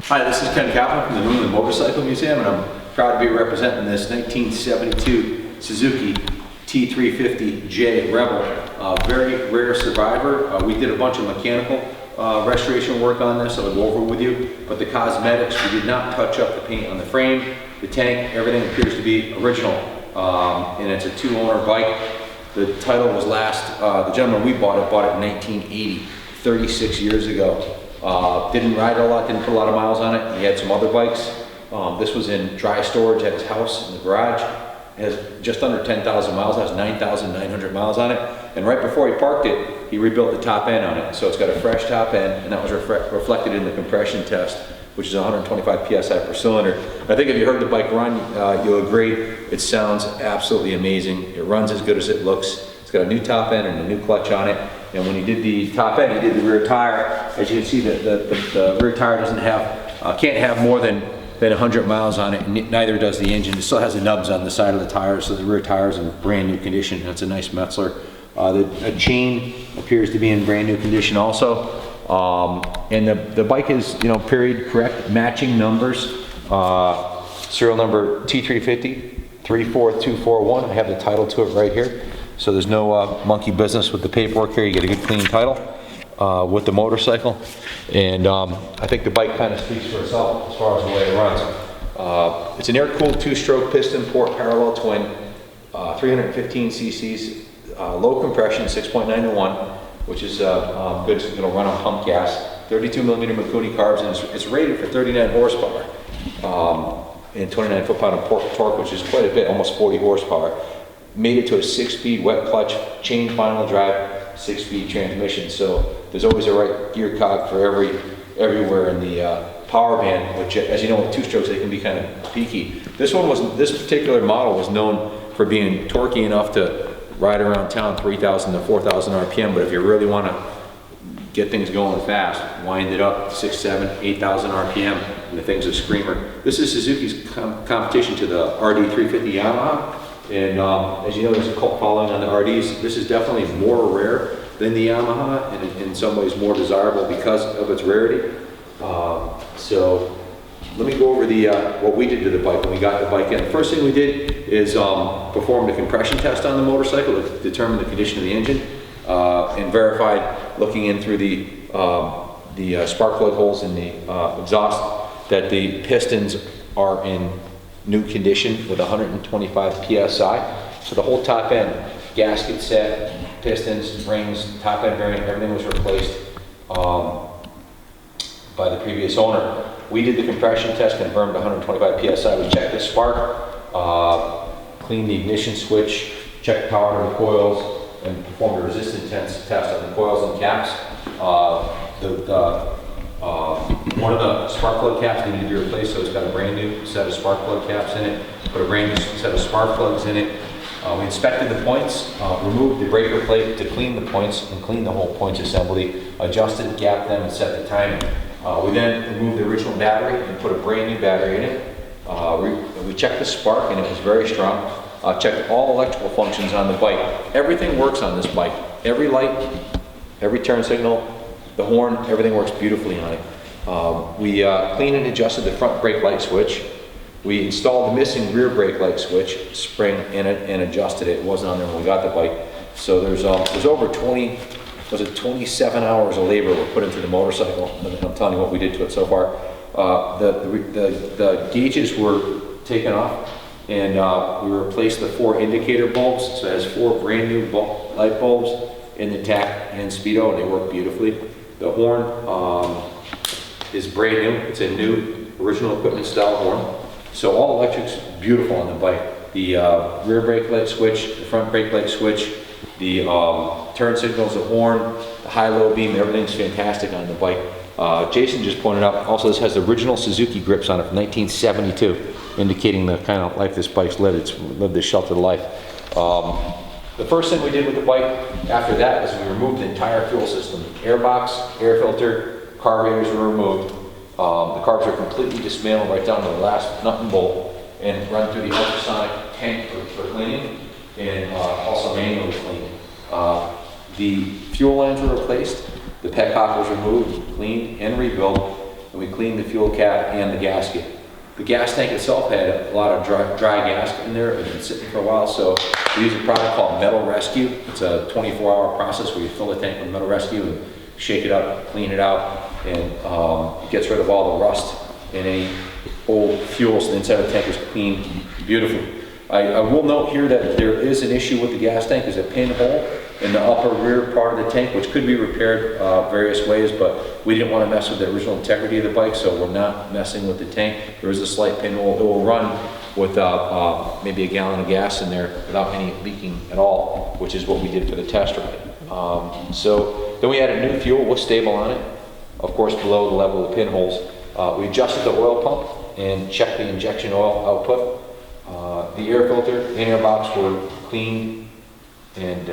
Hi, this is Ken Kaplan from the New England Motorcycle Museum, and I'm proud to be representing this 1972 Suzuki T350J Rebel. Very rare survivor. We did a bunch of mechanical restoration work on this I'll go over with you, but the cosmetics, we did not touch up the paint on the frame, the tank, everything appears to be original, and it's a two-owner bike. The title was the gentleman we bought it in 1980, 36 years ago. Didn't ride a lot, didn't put a lot of miles on it. He had some other bikes. This was in dry storage at his house in the garage. It has just under 10,000 miles, it has 9,900 miles on it. And right before he parked it, he rebuilt the top end on it. So it's got a fresh top end, and that was reflected in the compression test, which is 125 PSI per cylinder. I think if you heard the bike run, you'll agree, it sounds absolutely amazing. It runs as good as it looks. It's got a new top end and a new clutch on it. And when he did the top end, he did the rear tire. As you can see, the rear tire doesn't have, can't have more than 100 miles on it, and neither does the engine. It still has the nubs on the side of the tires, so the rear tire is in brand new condition. That's a nice Metzler. The chain appears to be in brand new condition also. And the bike is, period correct, matching numbers. Serial number T350 34241. I have the title to it right here. So there's no monkey business with the paperwork here. You get a good clean title with the motorcycle. And I think the bike kind of speaks for itself as far as the way it runs. It's an air-cooled two-stroke piston port parallel twin, 315 cc's, low compression, 6.9 to 1, which is good. So it'll run on pump gas. 32 millimeter Mikuni carbs, and it's rated for 39 horsepower and 29 foot-pound of torque, which is quite a bit, almost 40 horsepower. Made it to a 6-speed wet clutch, chain final drive, 6-speed transmission. So there's always a right gear cog for everywhere in the power band, which, as you know, with two-strokes they can be kind of peaky. This particular model was known for being torquey enough to ride around town 3,000 to 4,000 RPM. But if you really want to get things going fast, wind it up 6, 7, 8,000 RPM, and the thing's a screamer. This is Suzuki's competition to the RD350 Yamaha. And as you know, there's a cult following on the RDs. This is definitely more rare than the Yamaha, and in some ways more desirable because of its rarity. So let me go over what we did to the bike when we got the bike in. The first thing we did is perform the compression test on the motorcycle to determine the condition of the engine, and verified, looking in through the spark plug holes in the exhaust, that the pistons are in new condition with 125 PSI. So the whole top end, gasket set, pistons, rings, top end bearing, everything was replaced by the previous owner. We did the compression test, confirmed 125 PSI. We checked the spark, cleaned the ignition switch, checked power to the coils, and performed a resistance test on the coils and caps. One of the spark plug caps needed to be replaced, so it's got a brand new set of spark plug caps in it, put a brand new set of spark plugs in it. We inspected the points, removed the breaker plate to clean the points and clean the whole points assembly, adjusted, gapped them, and set the timing. We then removed the original battery and put a brand new battery in it. We checked the spark, and it was very strong. Checked all electrical functions on the bike. Everything works on this bike. Every light, every turn signal, the horn, everything works beautifully on it. We cleaned and adjusted the front brake light switch. We installed the missing rear brake light switch spring in it and adjusted it. It wasn't on there when we got the bike. So there's over 27 hours of labor were put into the motorcycle. I'm telling you what we did to it so far. The gauges were taken off, and we replaced the 4 indicator bulbs. So it has 4 brand new light bulbs in the tack and speedo, and they work beautifully. The horn is brand new. It's a new original equipment style horn. So all electric's beautiful on the bike. The rear brake light switch, the front brake light switch, the turn signals, the horn, the high-low beam, everything's fantastic on the bike. Jason just pointed out, also this has the original Suzuki grips on it from 1972, indicating the kind of life this bike's lived. It's lived this sheltered life. The first thing we did with the bike after that is we removed the entire fuel system. Airbox, air filter, carburetors were removed. The carbs are completely dismantled right down to the last nut and bolt, and run through the ultrasonic tank for cleaning, and also manually cleaned. The fuel lines were replaced, the petcock was removed, cleaned, and rebuilt. and we cleaned the fuel cap and the gasket. The gas tank itself had a lot of dry gas in there. It had been sitting for a while, so we use a product called Metal Rescue. It's a 24-hour process where you fill the tank with Metal Rescue and shake it up, clean it out, and it gets rid of all the rust and any old fuel, so the inside of the tank is clean beautifully. I will note here that there is an issue with the gas tank. There's a pinhole in the upper rear part of the tank, which could be repaired various ways, but we didn't want to mess with the original integrity of the bike, so we're not messing with the tank. There is a slight pinhole. It will run with maybe a gallon of gas in there without any leaking at all, which is what we did for the test ride. So then we added new fuel with stable on it, of course below the level of the pinholes. We adjusted the oil pump and checked the injection oil output. The air filter and air box were cleaned and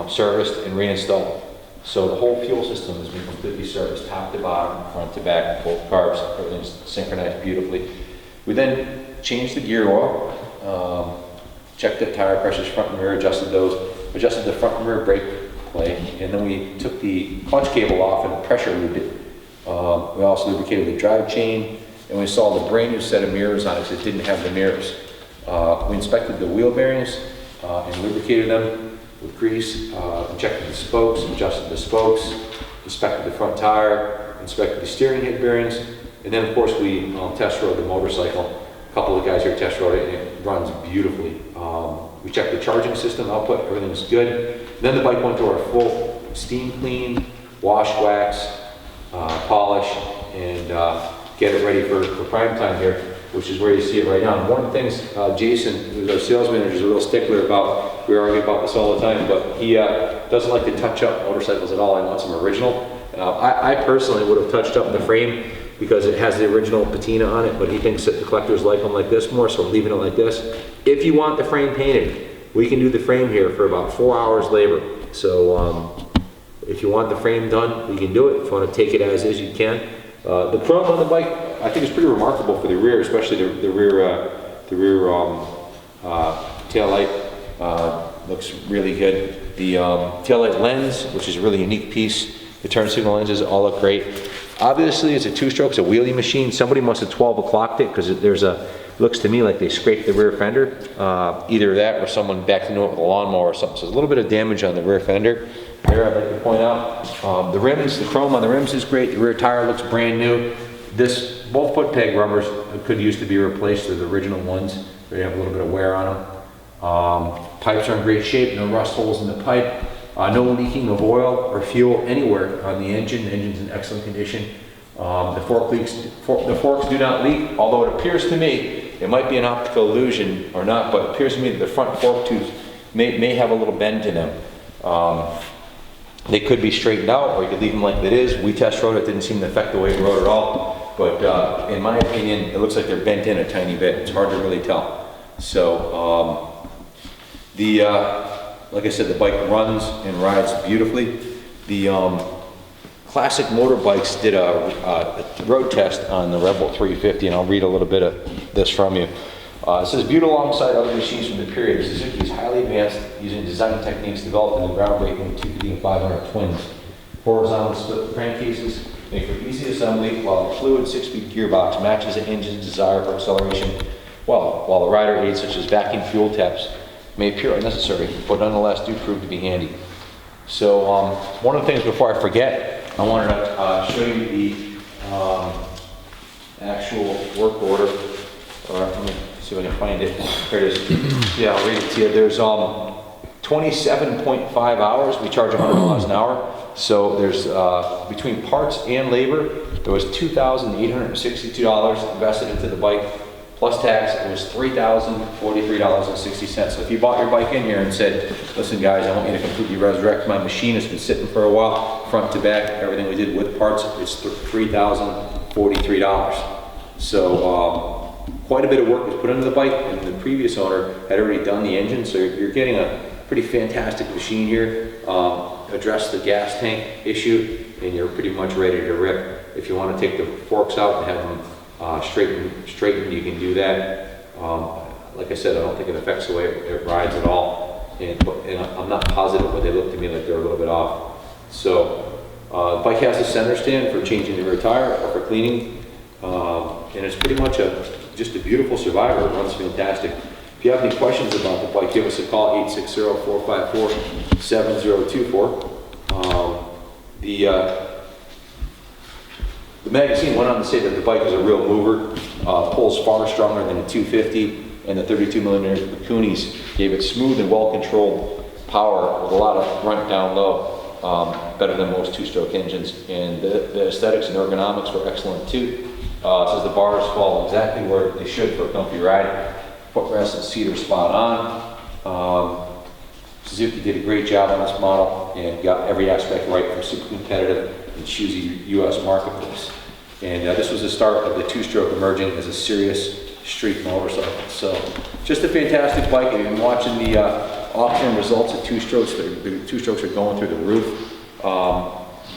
serviced and reinstalled. So the whole fuel system has been completely serviced, top to bottom, front to back, both carbs, everything's synchronized beautifully. We then changed the gear oil, checked the tire pressures, front and rear, adjusted those, adjusted the front and rear brake plate, and then we took the clutch cable off and pressure lubed it. We also lubricated the drive chain, and we installed a brand new set of mirrors on it because it didn't have the mirrors. We inspected the wheel bearings and lubricated them with grease, injected the spokes, adjusted the spokes, inspected the front tire, inspected the steering head bearings, and then of course we test rode the motorcycle. A couple of guys here test rode it, and it runs beautifully. We checked the charging system output, everything's good. Then the bike went to our full steam clean, wash, wax, polish, and get it ready for prime time here, which is where you see it right now. And one of the things Jason, who's our sales manager, is a real stickler about, we argue about this all the time, but he doesn't like to touch up motorcycles at all. He wants them original. I personally would have touched up the frame because it has the original patina on it, but he thinks that the collectors like them like this more, so we're leaving it like this. If you want the frame painted, we can do the frame here for about 4 hours labor. So if you want the frame done, we can do it. If you want to take it as is, you can. The chrome on the bike, I think, is pretty remarkable for the rear, especially the rear tail light looks really good. The tail light lens, which is a really unique piece, the turn signal lenses all look great. Obviously, it's a two-stroke, it's a wheelie machine. Somebody must have 12 o'clocked it because there's looks to me like they scraped the rear fender. Either that or someone backed into it with a lawnmower or something. So there's a little bit of damage on the rear fender. Here I'd like to point out the rims, the chrome on the rims is great. The rear tire looks brand new. Both foot peg rubbers could used to be replaced with the original ones. They have a little bit of wear on them. Pipes are in great shape, no rust holes in the pipe. No leaking of oil or fuel anywhere on the engine. The engine's in excellent condition. The forks do not leak, although it appears to me, it might be an optical illusion or not, but it appears to me that the front fork tubes may have a little bend to them. They could be straightened out, or you could leave them like it is. We test rode it, didn't seem to affect the way we rode at all. But in my opinion, it looks like they're bent in a tiny bit. It's hard to really tell. So like I said, the bike runs and rides beautifully. The Classic Motorbikes did a road test on the Rebel 350, and I'll read a little bit of this from you. It says, viewed alongside other machines from the period, Suzuki is highly advanced using design techniques developed in the groundbreaking T350J twins. Horizontal split crankcases make for easy assembly, while the fluid 6-speed gearbox matches the engine's desire for acceleration, while the rider aids such as vacuum fuel taps may appear unnecessary, but nonetheless do prove to be handy. So one of the things before I forget, I wanted to show you the actual work order. Or let me see if I can find it. Here it is. Yeah, I'll read it to you. There's 27.5 hours. We charge $100 an hour. So there's between parts and labor, there was $2,862 invested into the bike. Plus tax, it was $3,043.60. So if you bought your bike in here and said, listen guys, I want you to completely resurrect my machine, it's been sitting for a while, front to back, everything we did with parts, it's $3,043. So quite a bit of work was put into the bike, and the previous owner had already done the engine, so you're getting a pretty fantastic machine here. Address the gas tank issue, and you're pretty much ready to rip. If you want to take the forks out and have them straightened, you can do that. Like I said, I don't think it affects the way it rides at all, and I'm not positive, but they look to me like they're a little bit off. So The bike has a center stand for changing the rear tire or for cleaning, and it's pretty much just a beautiful survivor. It runs fantastic. If you have any questions about the bike, give us a call, 860-454-7024. The magazine went on to say that the bike is a real mover, pulls far stronger than the 250, and the 32mm Kunis gave it smooth and well-controlled power with a lot of grunt down low, better than most two-stroke engines. And the aesthetics and ergonomics were excellent too. It says the bars fall exactly where they should for a comfy ride. Footrest and seat are spot on. Suzuki did a great job on this model and got every aspect right for super competitive and choosy U.S. marketplace. And this was the start of the two-stroke emerging as a serious street motorcycle. So just a fantastic bike. If you've been watching the auction results of two-strokes, the two-strokes are going through the roof.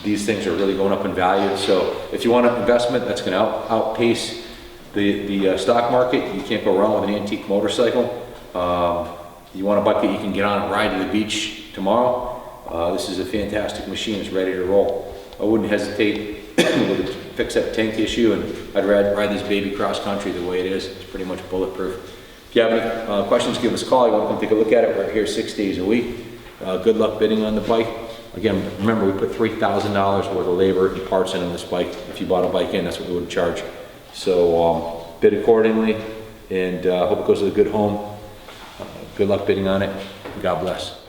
These things are really going up in value. So if you want an investment that's going to outpace the stock market, you can't go wrong with an antique motorcycle. You want a bike that you can get on and ride to the beach tomorrow, this is a fantastic machine. It's ready to roll. I wouldn't hesitate with a fix-up tank issue, and I'd ride this baby cross-country the way it is. It's pretty much bulletproof. If you have any questions, give us a call. You want to come take a look at it. We're here 6 days a week. Good luck bidding on the bike. Again, remember, we put $3,000 worth of labor and parts in on this bike. If you bought a bike in, that's what we would charge. So bid accordingly, and hope it goes to a good home. Good luck bidding on it. God bless.